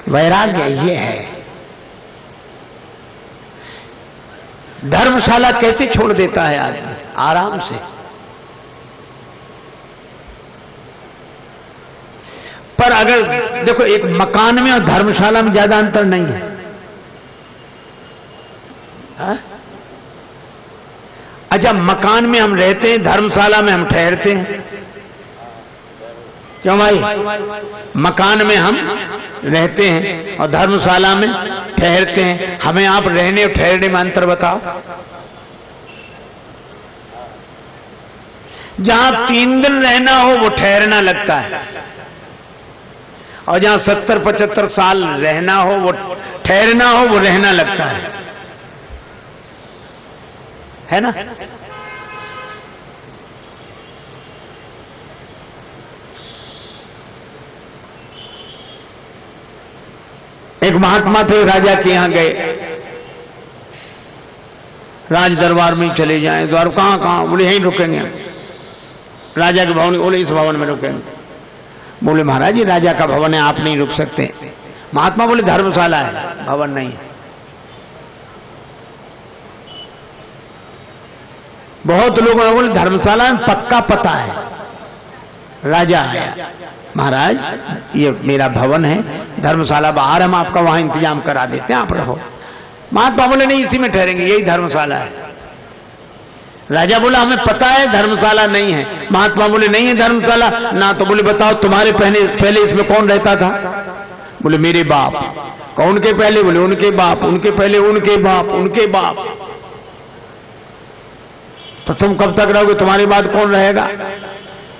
वैराग्य ये है। धर्मशाला कैसे छोड़ देता है आदमी? आराम से। पर अगर देखो, एक मकान में और धर्मशाला में ज्यादा अंतर नहीं है। हा? अच्छा, मकान में हम रहते हैं, धर्मशाला में हम ठहरते हैं। क्यों भाई? मकान में हम रहते हैं और धर्मशाला में ठहरते हैं। हमें आप रहने और ठहरने में अंतर बताओ। जहां 3 दिन रहना हो वो ठहरना लगता है, और जहां 70-75 साल रहना हो वो ठहरना हो वो रहना लगता है ना? एक महात्मा थे, राजा के यहां गए, राज दरबार में चले जाएं। द्वार कहां? बोले यहीं रुकेंगे। राजा के भवन, बोले इस भवन में रुकेंगे। बोले महाराज ये राजा का भवन है, आप नहीं रुक सकते। महात्मा बोले धर्मशाला है, भवन नहीं है। बहुत लोगों ने बोले धर्मशाला में पक्का पता है। राजा आया, महाराज ये मेरा भवन है, धर्मशाला बाहर, हम आपका वहां इंतजाम करा देते हैं, आप रहो। महात्मा बोले नहीं, इसी में ठहरेंगे, यही धर्मशाला है। राजा बोला हमें पता है धर्मशाला नहीं है। महात्मा बोले नहीं है धर्मशाला ना। तो बोले बताओ तुम्हारे पहले इसमें कौन रहता था? बोले मेरे बाप। कौन के पहले? बोले उनके बाप, उनके पहले उनके बाप, उनके बाप। तो तुम कब तक रहोगे? तुम्हारे बाद कौन रहेगा?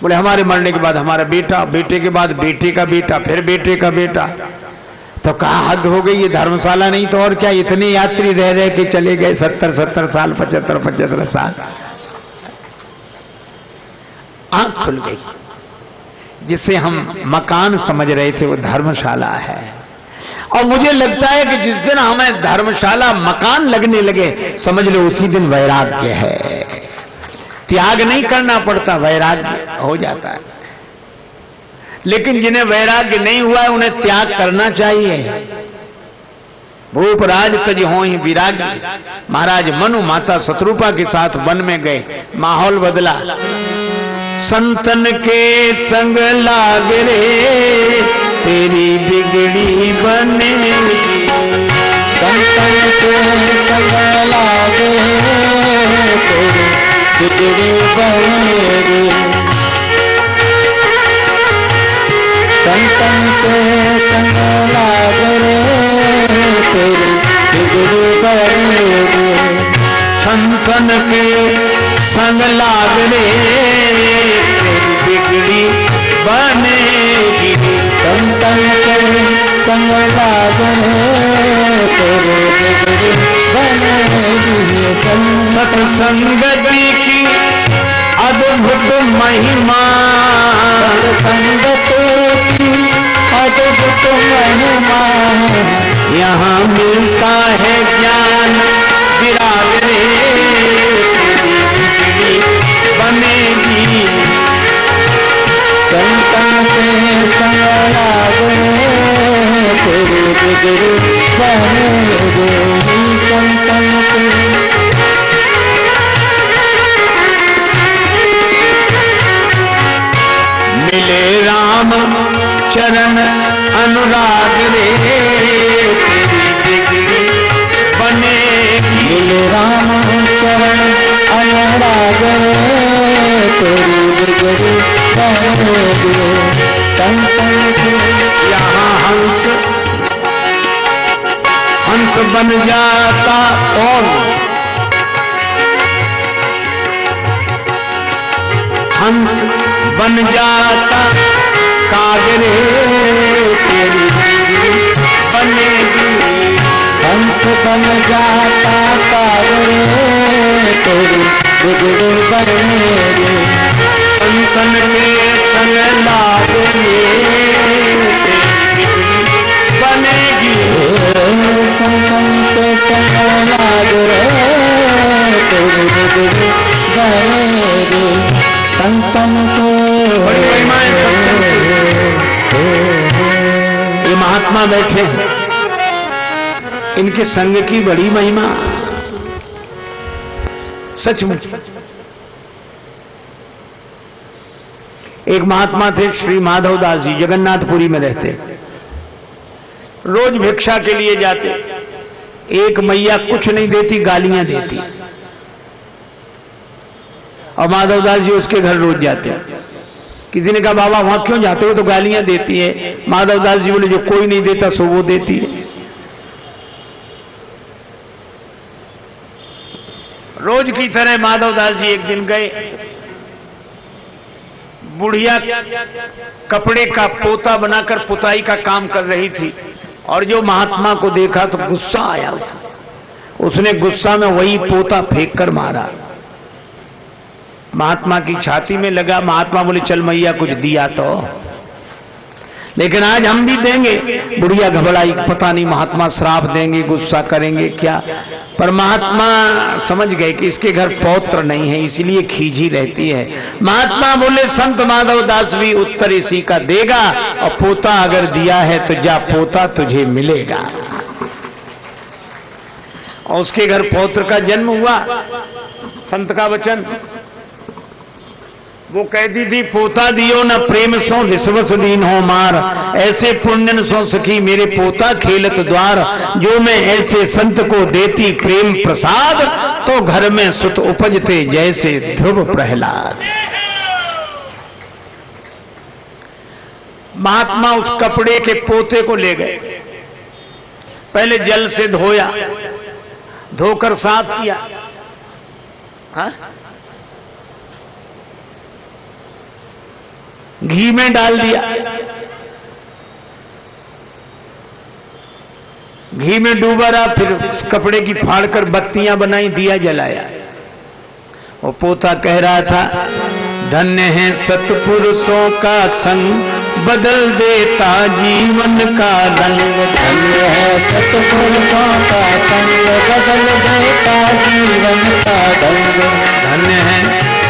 बोले हमारे मरने के बाद हमारा बेटा, बेटे के बाद बेटे का बेटा, फिर बेटे का बेटा। तो कहा हद हो गई, ये धर्मशाला नहीं तो और क्या। इतने यात्री रह रहे के चले गए 70-70 साल, 75-75 साल। आंख खुल गई। जिसे हम मकान समझ रहे थे वो धर्मशाला है। और मुझे लगता है कि जिस दिन हमें धर्मशाला मकान लगने लगे, समझ लो उसी दिन वैराग्य है। त्याग नहीं करना पड़ता, वैराग्य हो जाता है। लेकिन जिन्हें वैराग्य नहीं हुआ है उन्हें त्याग करना चाहिए। भूपराज तज होहि विरागी। महाराज मनु माता शत्रुपा के साथ वन में गए, माहौल बदला। संतन के संग लाग रे तेरी बिगड़ी बनेगी। संतन के संग लाग रे तेरी बिगड़ी बनेगी। संतन के संग लाग रे तेरी बिगड़ी बनेगी। संतन के संग लाग रे तेरी बिगड़ी बनेगी। संतन के संग लाग रे तेरी बिगड़ी बनेगी। संत संगति की अद्भुत महिमा, संगत की अद्भुत महिमा। यहाँ मिलता है ज्ञान विराग रे बनेगी। संतन के संग लाग रे तेरी बिगड़ी बनेगी। संतन के मिले राम चरण अनुराग रे तेरी बिगड़ी बनेगी। मिले राम चरण अनुराग रे तेरी बिगड़ी बनेगी। संतन के यहाँ हंस बन जाता कौन? हंस बन जाता काग रे तेरी बिगड़ी बनेगी। हंस बन जाता काग रे तेरी बिगड़ी बनेगी। संतन के संग लाग रे तेरी बिगड़ी बनेगी। संतन के संग लाग रे तेरी बिगड़ी बनेगी। संतन के ये महात्मा यहां बैठे हैं, इनके संग की बड़ी महिमा सचमुच। एक महात्मा थे श्री माधवदास जी, जगन्नाथपुरी में रहते, रोज भिक्षा के लिए जाते। एक मैया कुछ नहीं देती, गालियां देती, और माधवदास जी उसके घर रोज जाते। किसी ने कहा बाबा वहां क्यों जाते हो, तो गालियां देती है। माधवदास जी बोले जो कोई नहीं देता सो वो देती है। रोज की तरह माधवदास जी एक दिन गए, बुढ़िया कपड़े का पोता बनाकर पुताई का काम कर रही थी, और जो महात्मा को देखा तो गुस्सा आया उसने गुस्सा में वही पोता फेंक कर मारा। महात्मा की छाती में लगा। महात्मा बोले चल मैया कुछ दिया तो, लेकिन आज हम भी देंगे। बुढ़िया घबराई, पता नहीं महात्मा श्राप देंगे, गुस्सा करेंगे क्या। पर महात्मा समझ गए कि इसके घर पौत्र नहीं है, इसलिए खींची रहती है। महात्मा बोले संत माधवदास भी उत्तर इसी का देगा, और पोता अगर दिया है तो जा पोता तुझे मिलेगा। और उसके घर पौत्र का जन्म हुआ। संत का वचन वो कहती थी, पोता दियो न प्रेम सो विश्वस दीन हो मार, ऐसे पुण्यन सो सखी मेरे पोता खेलत द्वार। जो मैं ऐसे संत को देती प्रेम प्रसाद, तो घर में सुत उपजते जैसे ध्रुव प्रहलाद। महात्मा उस कपड़े के पोते को ले गए, पहले जल से धोया, धोकर साफ किया, हाँ? घी में डाल दिया, घी में डूबा रहा, फिर कपड़े की फाड़कर बत्तियां बनाई, दिया जलाया। वो पोता कह रहा था, धन्य है सतपुरुषों का संग, बदल देता जीवन का रंग। धन्य है सतपुरुषों का संग, बदल देता जीवन का रंग। धन्य है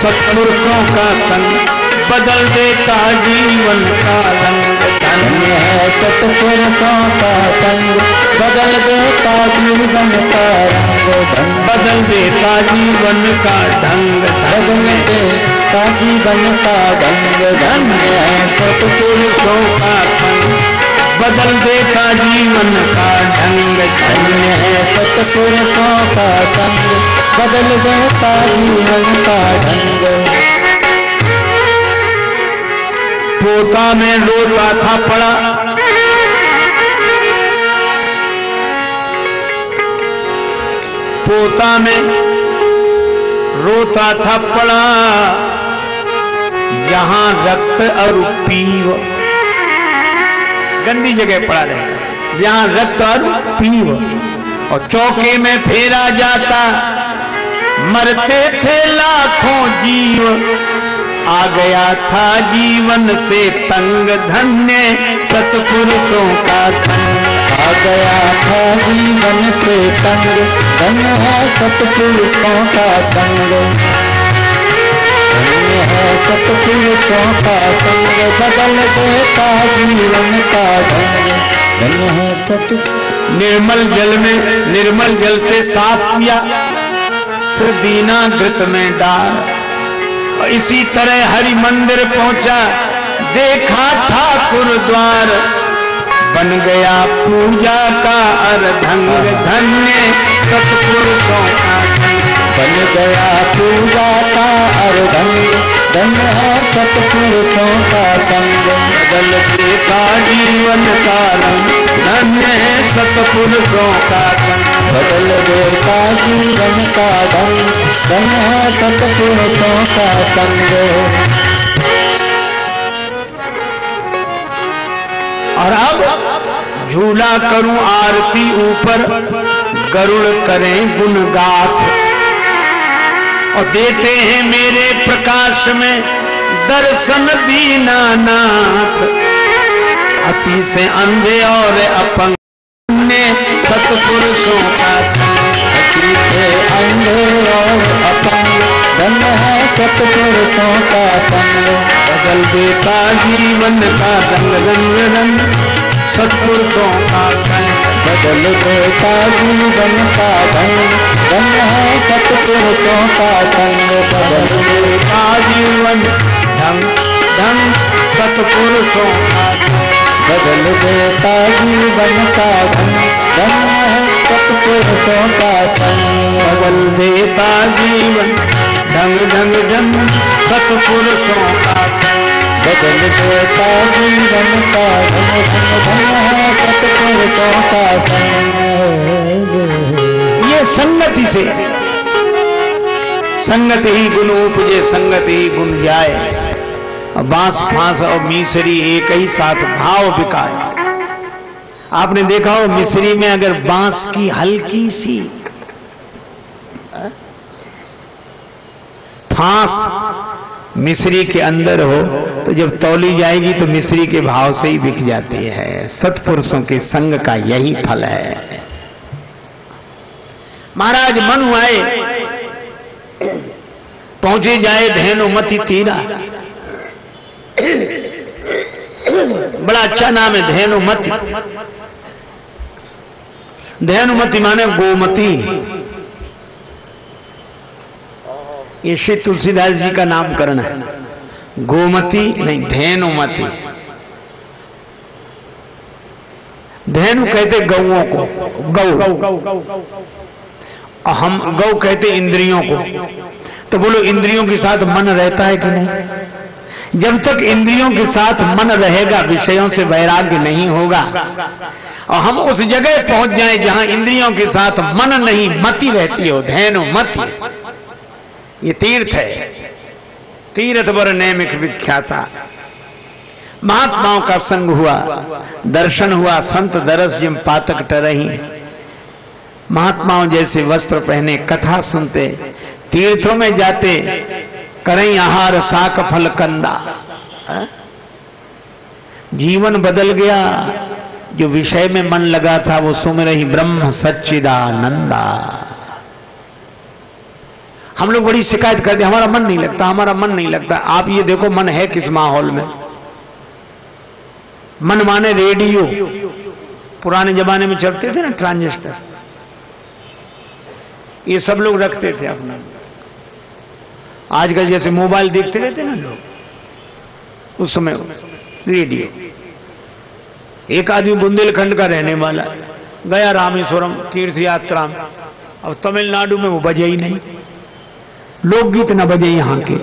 सतपुरुषों का संग, बदल देता जीवन का रंग। धन्य है सतपुरुषों का संग, बदल देता जीवन का रंग। बदल देता जीवन का ढंग, बदल देता जीवन का ढंग। धन्य है सतपुरुषों का संग, बदल देता जीवन का ढंग। धन्य है सतपुरुषों का संग, बदल देता जीवन का ढंग। पोता में रोता था पड़ा, पोता में रोता था पड़ा, जहां रक्त और पीव, गंदी जगह पड़ा रहेगा, जहां रक्त और पीव। और चौके में फेरा जाता, मरते थे लाखों जीव, आ गया था जीवन से तंग। धन्य सतपुरुषों का संग, आ गया था जीवन से तंग। धन्य है सतपुरुषों का संग, धन्य है सतपुरुषों का संग, बदल देता जीवन का ढंग। धन्य है सत। निर्मल जल में, निर्मल जल से साफ किया, फिर दीना घृत में डाल। इसी तरह हरि मंदिर पहुंचा, देखा ठाकुर द्वार, बन गया पूजा का अर्धंग। धन्य सतपुरुषों का संग, बन गया पूजा का अर्धंग। धन्य है सतपुरुषों का संग, बदल देता जीवन का रंग। धन्य है सतपुरुषों का संग, बदल देता जीवन का ढंग। धन्य है सतपुरुषों का संग। और अब झूला करूं आरती ऊपर, गरुड़ करें गुणगाथ, और देते हैं मेरे प्रकाश में दर्शन दीनानाथ। हंसी से अंधे और अपंग ने सतपुरुषों का संग, हंसी से अंधे और अपंग। धन्य है सतपुरुषों का संग, बदल देता जीवन का रंग। रंग रंग सत्पुरुषों का संग बदल देता जीवन का ढंग, धन्य है सत्पुरुषों का संग। बदल देता जीवन ढंग ढंग सत्पुरुषों का संग, बदल देता जीवन का ढंग, धन्य है सत्पुरुषों का संग। बदल देता जीवन ढंग ढंग ढंग सत्पुरुषों का संग, बदल देता जीवन का ढंग ढंग, धन्य है सत्पुरुषों का संग। ये संगति से, संगत ही गुण उपजे संगत ही गुण जाए। बांस फांस और मिसरी एक ही साथ भाव बिकाए। आपने देखा हो मिसरी में अगर बांस की हल्की सी फांस मिसरी के अंदर हो तो जब तौली जाएगी तो मिसरी के भाव से ही बिक जाती है। सत्पुरुषों के संग का यही फल है। महाराज मनु आए, पहुंचे जाए धेनुमति तीरा। बड़ा अच्छा नाम है धेनुमति। धेनुमति माने गोमती। ये श्री तुलसीदास जी का नामकरण है। गोमती नहीं, धेनुमति। धेनु कहते गौओं को, गौ। हम गौ कहते इंद्रियों को। तो बोलो इंद्रियों के साथ मन रहता है कि नहीं? जब तक इंद्रियों के साथ मन रहेगा विषयों से वैराग्य नहीं होगा। और हम उस जगह पहुंच जाएं जहां इंद्रियों के साथ मन नहीं, मति रहती हो, धेनु मति। ये तीर्थ है, तीर्थ बर नैमिक विख्याता। महात्माओं का संग हुआ, दर्शन हुआ, संत दरस जिम पातक टरही। महात्माओं जैसे वस्त्र पहने, कथा सुनते, तीर्थों में जाते, करें आहार साक फल कंदा। जीवन बदल गया। जो विषय में मन लगा था वो सुमिर ही ब्रह्म सच्चिदानंदा। हम लोग बड़ी शिकायत करते, हमारा मन नहीं लगता, हमारा मन नहीं लगता। आप ये देखो मन है किस माहौल में। मन माने रेडियो, पुराने जमाने में चलते थे ना ट्रांजिस्टर, ये सब लोग रखते थे अपना। आजकल जैसे मोबाइल देखते रहते ना लोग, उस समय रेडियो। एक आदमी बुंदेलखंड का रहने वाला गया रामेश्वरम तीर्थ यात्रा में, अब तमिलनाडु में वो बजे ही नहीं, लोकगीत न बजे यहां के।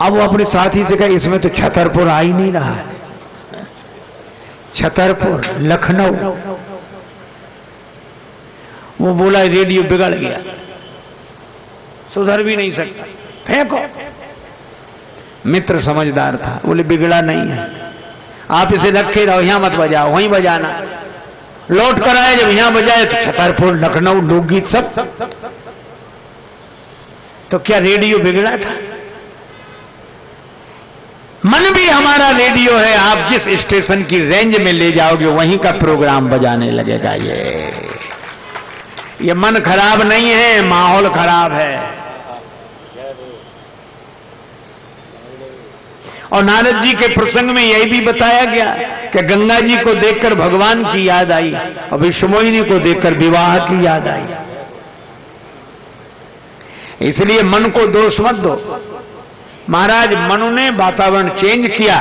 अब वो अपने साथी से कहा इसमें तो छतरपुर आ ही नहीं रहा है। छतरपुर, लखनऊ। वो बोला रेडियो बिगड़ गया, सुधर भी नहीं सकता, फेंको। मित्र समझदार था, बोले बिगड़ा नहीं है, आप इसे रखे रहो, यहां मत बजाओ, वहीं बजाना। लौट कर आए, जब यहां बजाए तो छतरपुर, लखनऊ, लोकगीत सब। तो क्या रेडियो बिगड़ा था? मन भी हमारा रेडियो है। आप जिस स्टेशन की रेंज में ले जाओगे वहीं का प्रोग्राम बजाने लगेगा। ये मन खराब नहीं है, माहौल खराब है। और नारद जी के प्रसंग में यही भी बताया गया कि गंगा जी को देखकर भगवान की याद आई और विश्वमोहिनी को देखकर विवाह की याद आई। इसलिए मन को दोष मत दो। महाराज मनु ने वातावरण चेंज किया,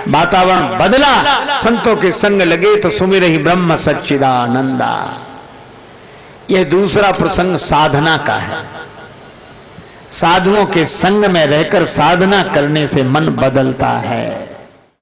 वातावरण बदला, संतों के संग लगे तो सुमिर ही ब्रह्म सच्चिदानंदा। यह दूसरा प्रसंग साधना का है। साधुओं के संग में रहकर साधना करने से मन बदलता है।